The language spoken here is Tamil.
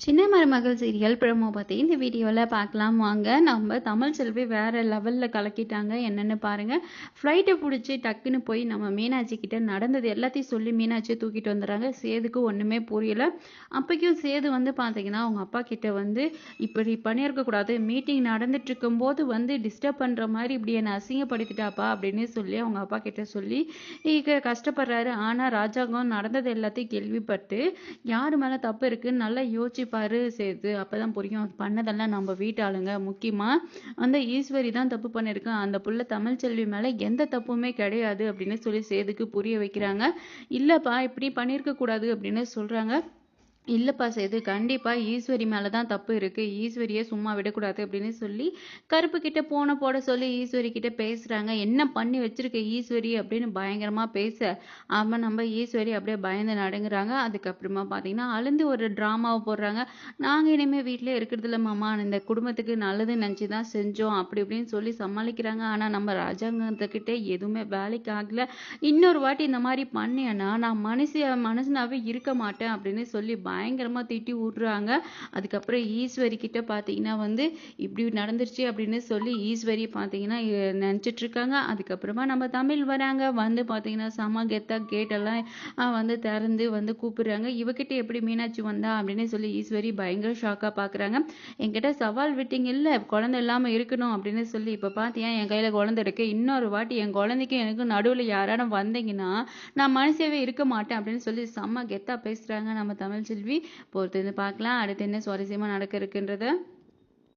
சின்ன மருமகள் சீரியல் ப்ரோமோ பற்றி இந்த வீடியோவில் பார்க்கலாம் வாங்க. நம்ம தமிழ் செல்வி வேறு லெவலில் கலக்கிட்டாங்க. என்னென்னு பாருங்கள். ஃப்ளைட்டை பிடிச்சி டக்குன்னு போய் நம்ம மீனாட்சி கிட்ட நடந்தது எல்லாத்தையும் சொல்லி மீனாட்சியை தூக்கிட்டு வந்துடுறாங்க. சேதுக்கு ஒன்றுமே புரியல. அப்போக்கும் சேது பார்த்தீங்கன்னா அவங்க அப்பா கிட்ட இப்படி பண்ணியிருக்கக்கூடாது, மீட்டிங் நடந்துட்டு இருக்கும்போது டிஸ்டர்ப் பண்ணுற மாதிரி இப்படி என்னை அசிங்கப்படுத்திட்டாப்பா அப்படின்னு சொல்லி அவங்க அப்பா கிட்ட சொல்லி கஷ்டப்படுறாரு. ஆனால் ராஜாங்கம் நடந்தது எல்லாத்தையும் கேள்விப்பட்டு யார் மேலே தப்பு இருக்குன்னு நல்லா யோசிச்சு பாரு சேது, அப்பதான் புரியும். பண்ணதெல்லாம் நம்ம வீட்டு ஆளுங்க, முக்கியமா அந்த ஈஸ்வரி தான் தப்பு பண்ணிருக்கேன். அந்த புள்ள தமிழ்ச்செல்வி மேல எந்த தப்புமே கிடையாது அப்படின்னு சொல்லி சேதுக்கு புரிய வைக்கிறாங்க. இல்லப்பா இப்படி பண்ணிருக்க கூடாது அப்படின்னு சொல்றாங்க. இல்லைப்பா சேது, கண்டிப்பாக ஈஸ்வரி மேலே தான் தப்பு இருக்குது, ஈஸ்வரியை சும்மா விடக்கூடாது அப்படின்னு சொல்லி கருப்பு கிட்ட போட சொல்லி ஈஸ்வரி கிட்ட பேசுகிறாங்க. என்ன பண்ணி வச்சிருக்க ஈஸ்வரி அப்படின்னு பயங்கரமாக பேச அவன் நம்ம ஈஸ்வரி அப்படியே பயந்து நடுங்குறாங்க. அதுக்கப்புறமா பார்த்தீங்கன்னா அழுந்து ஒரு ட்ராமாவை போடுறாங்க. நாங்கள் இனிமேல் வீட்டிலே இருக்கிறதில்ல மாமா, இந்த குடும்பத்துக்கு நல்லதுன்னு நினச்சி தான் செஞ்சோம் அப்படி இப்படின்னு சொல்லி சமாளிக்கிறாங்க. ஆனால் நம்ம ராஜாங்கத்துக்கிட்டே எதுவுமே வேலைக்கு ஆகலை. இன்னொரு வாட்டி இந்த மாதிரி பண்ணியன்னா நான் மனுஷனாவே இருக்க மாட்டேன் அப்படின்னு சொல்லி பயங்கரமா திட்டி விடுறாங்க. அதுக்கப்புறம் ஈஸ்வரி கிட்ட பார்த்தீங்கன்னா இப்படி நடந்துருச்சு அப்படின்னு சொல்லி ஈஸ்வரி பார்த்தீங்கன்னா நினச்சிட்டு இருக்காங்க. அதுக்கப்புறமா நம்ம தமிழ் வராங்க. பார்த்தீங்கன்னா செம கெத்தா கேட்டெல்லாம் திறந்து கூப்பிடுறாங்க. இவகிட்ட எப்படி மீனாட்சி வந்தா அப்படின்னு சொல்லி ஈஸ்வரி பயங்கர ஷாக்காக பார்க்குறாங்க. என்கிட்ட சவால் விட்டீங்க இல்லை குழந்தை இல்லாமல் இருக்கணும் அப்படின்னு சொல்லி, இப்போ பார்த்தியா என் கையில் குழந்தை இருக்கு, இன்னொரு வாட்டி என் குழந்தைக்கு எனக்கு நடுவில் யாராலும் வந்தீங்கன்னா நான் மனுஷவே இருக்க மாட்டேன் அப்படின்னு சொல்லி செம்ம கெத்தா பேசுகிறாங்க நம்ம தமிழ் செல்வி. பொறுத்து பார்க்கலாம் அடுத்து என்ன சுவாரஸ்யமாக நடக்க இருக்குன்றத.